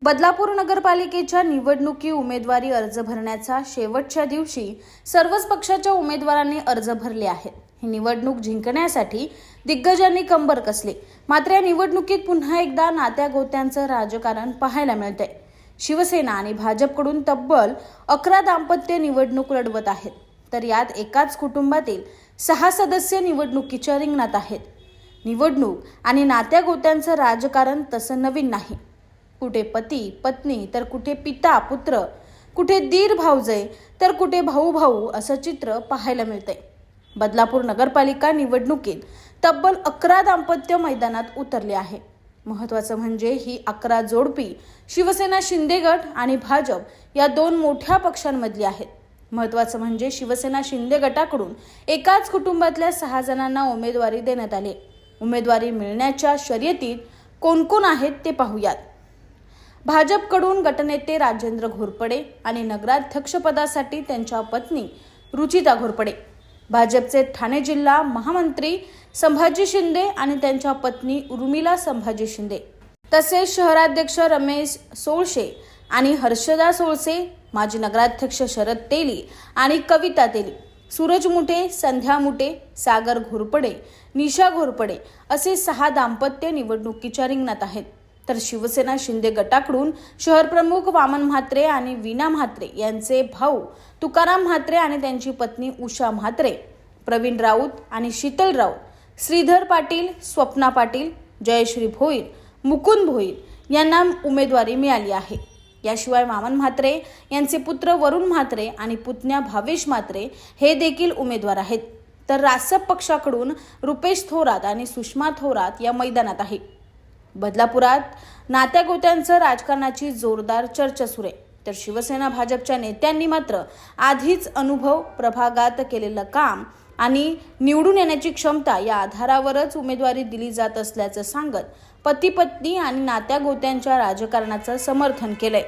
बदलापूर नगरपालिकेच्या निवडणुकी उमेदवारी अर्ज भरण्याच्या शेवटच्या दिवशी सर्वच पक्षाच्या उमेदवारांनी अर्ज भरले आहेत। ही निवडणूक जिंकण्यासाठी दिग्गजांनी कंबर कसली। मात्र या निवडणुकीत पुन्हा एकदा नात्यागोत्यांचं राजकारण पाहायला मिळतंय। शिवसेना आणि भाजपकडून तब्बल 11 दाम्पत्य निवडणूक लढवत आहेत, तर यात एकाच कुटुंबातील 6 सदस्य निवडणुकीच्या रिंगणात आहेत। निवडणूक आणि नात्यागोत्यांचं राजकारण तसं नवीन नाही। कुठे पती पत्नी तर कुठे पिता पुत्र, कुठे दीर भाऊजय तर कुठे भाऊ भाऊ असं चित्र पाहायला मिळतंय। बदलापूर नगरपालिका निवडणुकीत तब्बल 11 दाम्पत्य मैदानात उतरले आहे। महत्त्वाचं म्हणजे ही 11 जोडपी शिवसेना शिंदे गट आणि भाजप या दोन मोठ्या पक्षांमधली आहेत। महत्त्वाचं म्हणजे शिवसेना शिंदे गटाकडून एकाच कुटुंबातल्या 6 जणांना उमेदवारी देण्यात आली। उमेदवारी मिळण्याच्या शर्यतीत कोण कोण आहेत ते पाहूयात। भाजपकडून गटनेते राजेंद्र घोरपडे आणि नगराध्यक्षपदासाठी त्यांच्या पत्नी रुचिता घोरपडे, भाजपचे ठाणे जिल्हा महामंत्री संभाजी शिंदे आणि त्यांच्या पत्नी उर्मिला संभाजी शिंदे, तसेच शहराध्यक्ष रमेश सोळसे आणि हर्षदा सोळसे, माजी नगराध्यक्ष शरद तेली आणि कविता तेली, सूरज मुठे, संध्या मुठे, सागर घोरपडे, निशा घोरपडे असे 6 दाम्पत्य निवडणुकीच्या रिंगणात आहेत। तर शिवसेना शिंदे गटाकडून शहर प्रमुख वामन म्हात्रे आणि वीणा म्हात्रे यांचे भाऊ तुकाराम म्हात्रे आणि त्यांची पत्नी उषा म्हात्रे, प्रवीण राऊत आणि शीतल राऊत, श्रीधर पाटील, स्वप्ना पाटील, जयश्री भोईर, मुकुंद भोईर यांना उमेदवारी मिळाली आहे। याशिवाय वामन म्हात्रे यांचे पुत्र वरुण म्हात्रे आणि पुतण्या भावेश म्हात्रे हे देखील उमेदवार आहेत। तर रासप पक्षाकडून रुपेश थोरात आणि सुषमा थोरात या मैदानात आहे। बदलापुरात नात्यागोत्यांचं राजकारणाची जोरदार चर्चा सुरू आहे, तर शिवसेना भाजपच्या नेत्यांनी मात्र आधीच अनुभव, प्रभागात केलेलं काम आणि निवडून येण्याची क्षमता या आधारावरच उमेदवारी दिली जात असल्याचं सांगत पती पत्नी आणि नात्यागोत्यांच्या राजकारणाचं समर्थन केलंय।